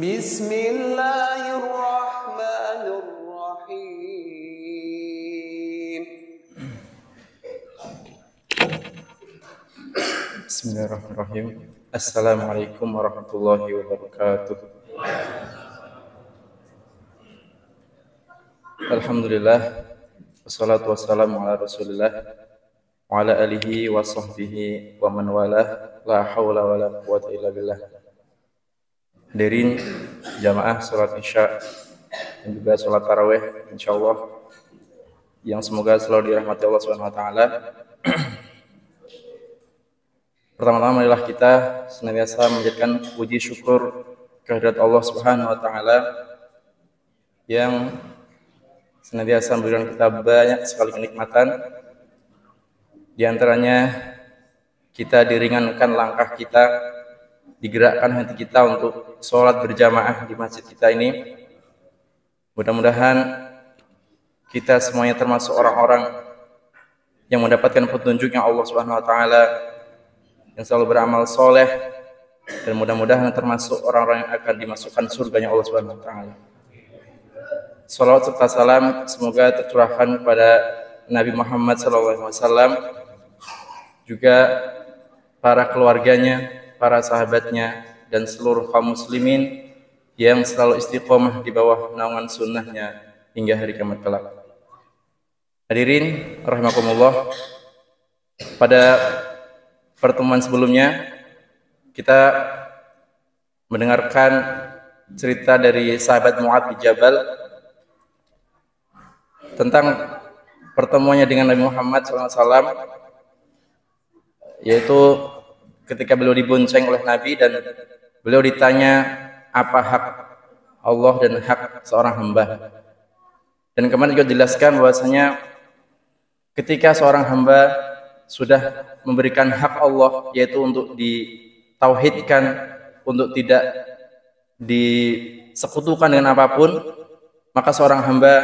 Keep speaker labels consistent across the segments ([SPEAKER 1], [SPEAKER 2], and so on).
[SPEAKER 1] Bismillahirrahmanirrahim.
[SPEAKER 2] Bismillahirrahmanirrahim. Assalamualaikum warahmatullahi wabarakatuh. Alhamdulillah, wassalatu wassalamu ala rasulillah wa ala alihi wa sahbihi wa man walah, la hawla wa la quwwata illa billah. Hadirin jamaah salat isya dan juga salat tarawih insyaallah yang semoga selalu dirahmati Allah Subhanahu wa taala. Pertama-tama marilah kita senantiasa menjadikan puji syukur kehadirat Allah Subhanahu wa taala yang senantiasa memberikan kita banyak sekali kenikmatan. Di antaranya kita diringankan langkah kita, digerakkan hati kita untuk sholat berjamaah di masjid kita ini. Mudah-mudahan kita semuanya termasuk orang-orang yang mendapatkan petunjuknya Allah Subhanahu wa taala, yang selalu beramal soleh, dan mudah-mudahan termasuk orang-orang yang akan dimasukkan surganya Allah Subhanahu wa taala. Salawat serta salam semoga tercurahkan kepada Nabi Muhammad SAW, juga para keluarganya, para sahabatnya, dan seluruh kaum muslimin yang selalu istiqomah di bawah naungan sunnahnya hingga hari kiamat kelak. Hadirin rahimakumullah, pada pertemuan sebelumnya kita mendengarkan cerita dari sahabat Mu'adz bin Jabal tentang pertemuannya dengan Nabi Muhammad SAW, yaitu ketika beliau dibonceng oleh Nabi dan beliau ditanya apa hak Allah dan hak seorang hamba. Dan kemarin juga dijelaskan bahwasanya ketika seorang hamba sudah memberikan hak Allah, yaitu untuk ditauhidkan, untuk tidak disekutukan dengan apapun, maka seorang hamba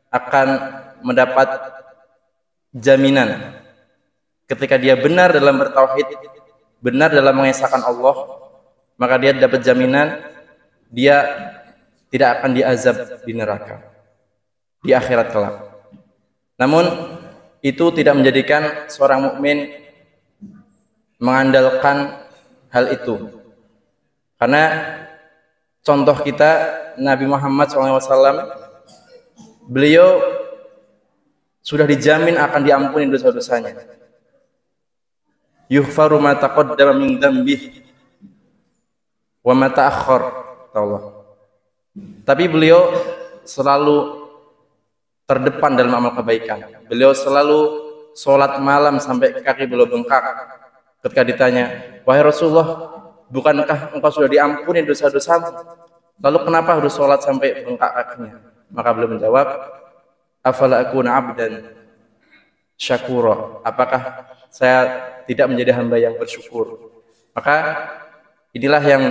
[SPEAKER 2] akan mendapat jaminan ketika dia benar dalam bertauhid, benar dalam mengesahkan Allah, maka dia dapat jaminan dia tidak akan diazab di neraka di akhirat kelak. Namun itu tidak menjadikan seorang mukmin mengandalkan hal itu, karena contoh kita Nabi Muhammad SAW, beliau sudah dijamin akan diampuni dosa-dosanya. Yughfaru ma taqaddama min dzambihi wa ma ta'akhkhar, Allah. Tapi beliau selalu terdepan dalam amal kebaikan. Beliau selalu sholat malam sampai kaki beliau bengkak. Ketika ditanya, wahai Rasulullah, bukankah engkau sudah diampuni dosa-dosamu? Lalu kenapa harus sholat sampai bengkak kakinya? Maka beliau menjawab, afala akuna abdan syakura, apakah saya tidak menjadi hamba yang bersyukur? Maka inilah yang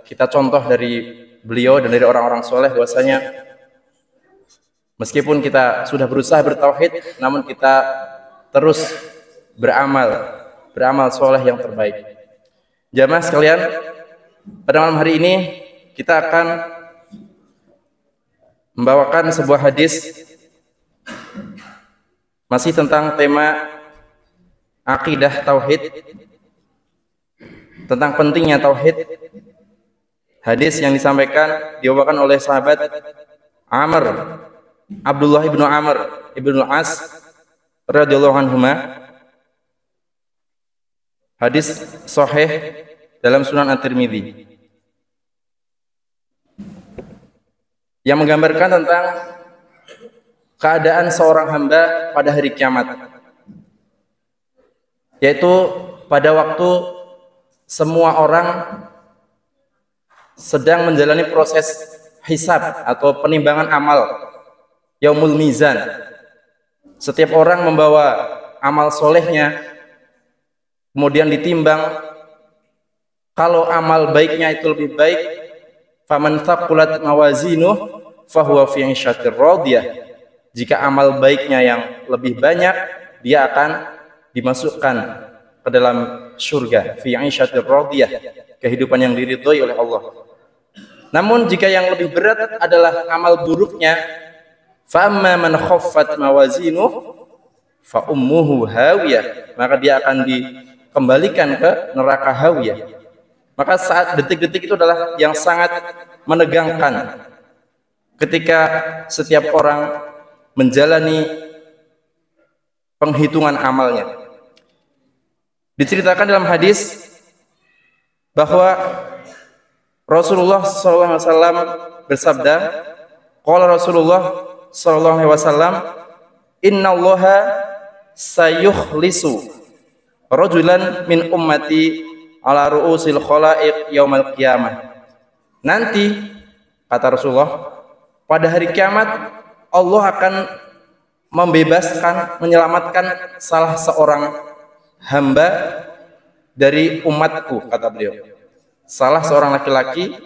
[SPEAKER 2] kita contoh dari beliau dan dari orang-orang soleh, bahwasanya meskipun kita sudah berusaha bertauhid, namun kita terus beramal soleh yang terbaik. Jamaah sekalian, pada malam hari ini kita akan membawakan sebuah hadis masih tentang tema akidah tauhid, tentang pentingnya tauhid. Hadis yang dibawakan oleh sahabat Abdullah ibnu Amr ibnu As radhiyallahu anhuma. Hadis sahih dalam Sunan At-Tirmidzi yang menggambarkan tentang keadaan seorang hamba pada hari kiamat, yaitu pada waktu semua orang sedang menjalani proses hisab atau penimbangan amal, yaumul mizan. Setiap orang membawa amal solehnya, kemudian ditimbang. Kalau amal baiknya itu lebih baik, faman thaqulat mawazinuh fahuwa fi 'ishatir radiyah. Jika amal baiknya yang lebih banyak, dia akan dimasukkan ke dalam surga, fi 'ishatir radiyah, kehidupan yang diridhoi oleh Allah. Namun jika yang lebih berat adalah amal buruknya, fa amma man khaffat mawazinuh fa ummuhu hawiyah, maka dia akan dikembalikan ke neraka hawiyah. Maka saat detik-detik itu adalah yang sangat menegangkan ketika setiap orang menjalani penghitungan amalnya. Diceritakan dalam hadis bahwa Rasulullah SAW bersabda, qala Rasulullah SAW, innallaha sayukhlisu rajulan min ummati ala ru'usil khalaiq yaumal qiyamah. Nanti, kata Rasulullah, pada hari kiamat Allah akan membebaskan, menyelamatkan salah seorang hamba dari umatku, kata beliau. Salah seorang laki-laki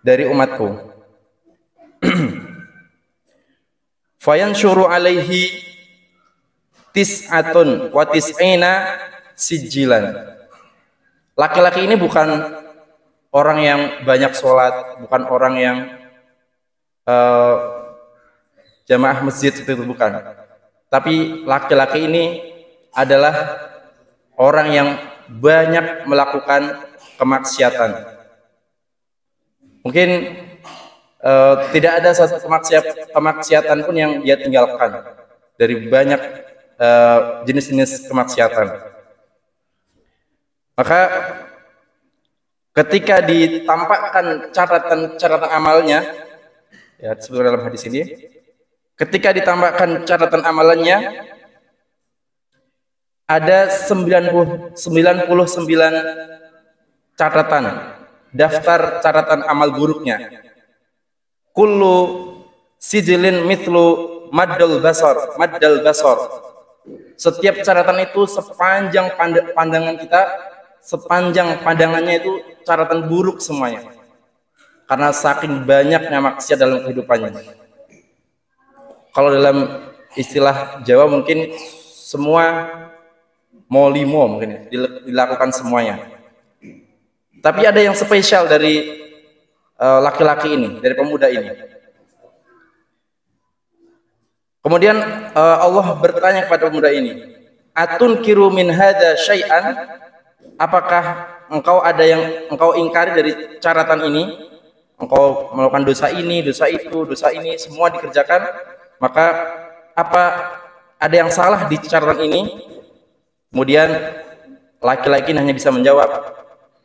[SPEAKER 2] dari umatku. Fayanshuru alaihi tis'atun wa tis'ina sijilan. Laki-laki ini bukan orang yang banyak sholat, bukan orang yang jamaah masjid seperti itu, bukan. Tapi laki-laki ini adalah orang yang banyak melakukan kemaksiatan. Mungkin tidak ada satu kemaksiatan pun yang dia tinggalkan dari banyak jenis-jenis kemaksiatan. Maka ketika ditampakkan catatan amalnya, ya seperti dalam hadis ini, ketika ditampakkan catatan amalannya, ada 99 catatan, daftar catatan amal buruknya. Kullu sijilin mithlu maddal basar. Setiap catatan itu sepanjang pandangan kita, sepanjang pandangannya itu catatan buruk semuanya. Karena saking banyaknya maksiat dalam kehidupannya. Kalau dalam istilah Jawa mungkin semua molimo mungkin ya, dilakukan semuanya. Tapi ada yang spesial dari laki-laki ini, dari pemuda ini. Kemudian Allah bertanya kepada pemuda ini, atunkiru min hadza syai'an? Apakah engkau ada yang engkau ingkari dari catatan ini? Engkau melakukan dosa ini, dosa itu, dosa ini, semua dikerjakan. Maka apa ada yang salah di catatan ini? Kemudian laki-laki hanya bisa menjawab,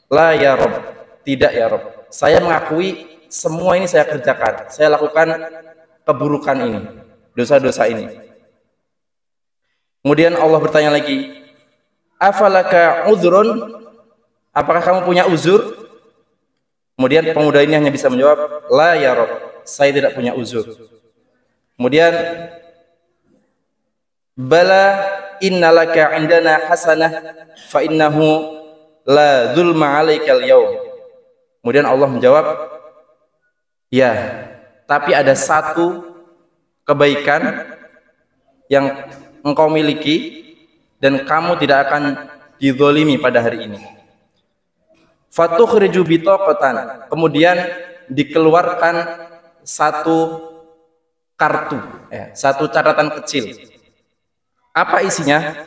[SPEAKER 2] la ya Rabb, tidak ya Rabb. Saya mengakui semua ini saya kerjakan, saya lakukan keburukan ini, dosa-dosa ini. Kemudian Allah bertanya lagi, afalaka udhrun? Apakah kamu punya uzur? Kemudian pemuda ini hanya bisa menjawab, la ya Rabb, saya tidak punya uzur. Kemudian bala innalaka indana hasanah fa innahu la dzulma 'alaikal yaum. Kemudian Allah menjawab, ya, tapi ada satu kebaikan yang engkau miliki dan kamu tidak akan dizalimi pada hari ini. Fatukhriju bitaqatan. Kemudian dikeluarkan satu kartu, satu catatan kecil. Apa isinya?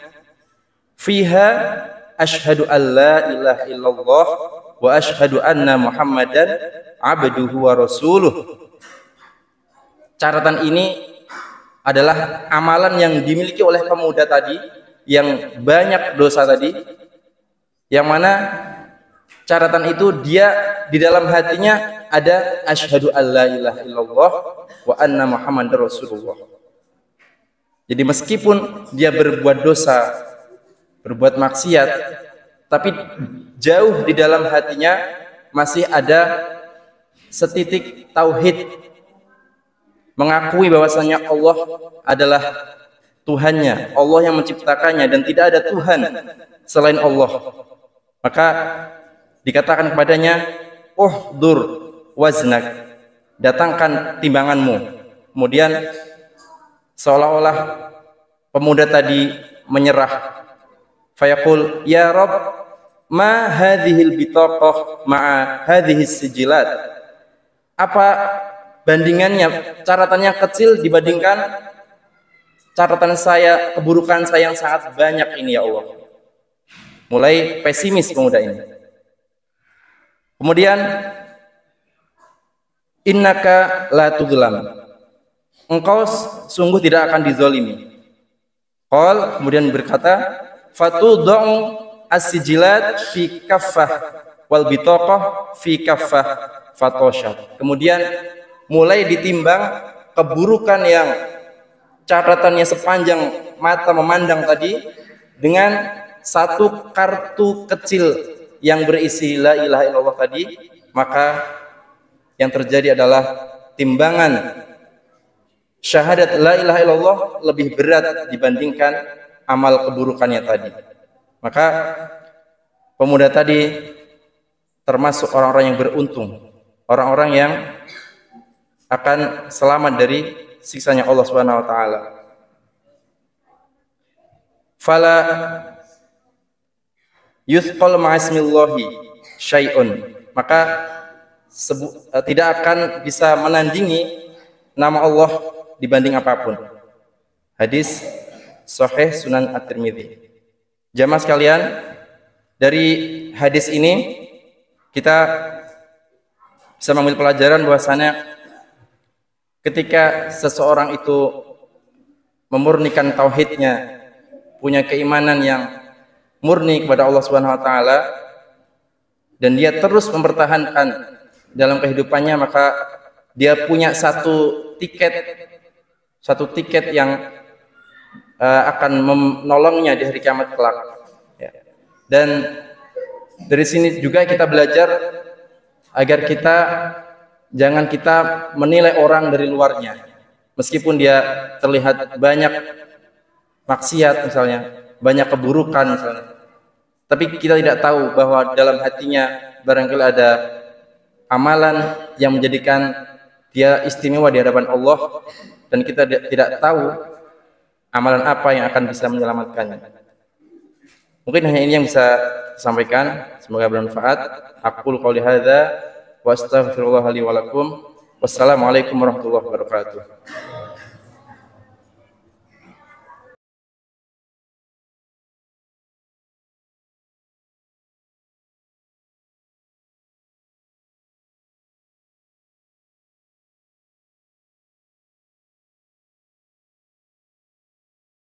[SPEAKER 2] Fiha asyhadu an la ilaha illallah wa asyhadu anna Muhammadan abduhu wa rasuluh. Catatan ini adalah amalan yang dimiliki oleh pemuda tadi yang banyak dosa tadi, yang mana catatan itu dia di dalam hatinya ada asyhadu an la ilaha illallah wa anna Muhammadar rasulullah. Jadi meskipun dia berbuat dosa, berbuat maksiat, tapi jauh di dalam hatinya masih ada setitik tauhid, mengakui bahwasanya Allah adalah Tuhannya, Allah yang menciptakannya dan tidak ada Tuhan selain Allah. Maka dikatakan kepadanya, uhdur waznak, datangkan timbanganmu. Kemudian seolah-olah pemuda tadi menyerah. Fayaqul, ya Rabb, ma hadhil bitaqah ma'a hadhis sijilat. Apa bandingannya, catatannya kecil dibandingkan catatan saya, keburukan saya yang sangat banyak ini ya Allah. Mulai pesimis pemuda ini. Kemudian innaka la tuzlam. Engkau sungguh tidak akan dizalimi. Kemudian berkata, fatudau as-sijilat fi kaffah wal bitaqah fi kaffah fatoshat. Kemudian mulai ditimbang keburukan yang catatannya sepanjang mata memandang tadi dengan satu kartu kecil yang berisi la ilaha illallah tadi, maka yang terjadi adalah timbangan syahadat la ilaha illallah lebih berat dibandingkan amal keburukannya tadi. Maka pemuda tadi termasuk orang-orang yang beruntung, orang-orang yang akan selamat dari siksanya Allah Subhanahu wa taala. Fala yuthqal ma'asmillahi syai'un. Maka tidak akan bisa menandingi nama Allah dibanding apapun. Hadis sahih Sunan At-Tirmidzi. Jamaah sekalian, dari hadis ini kita bisa mengambil pelajaran bahwasanya ketika seseorang itu memurnikan tauhidnya, punya keimanan yang murni kepada Allah Subhanahu wa taala, dan dia terus mempertahankan dalam kehidupannya, maka dia punya satu tiket yang akan menolongnya di hari kiamat kelak. Ya. Dan dari sini juga kita belajar agar jangan kita menilai orang dari luarnya, meskipun dia terlihat banyak maksiat misalnya, banyak keburukan misalnya, tapi kita tidak tahu bahwa dalam hatinya barangkali ada amalan yang menjadikan dia istimewa di hadapan Allah, dan kita tidak tahu amalan apa yang akan bisa menyelamatkannya. Mungkin hanya ini yang bisa disampaikan, semoga bermanfaat. Aqulu qouli hadza wa astaghfirullah li wa lakum. Wassalamualaikum warahmatullahi wabarakatuh.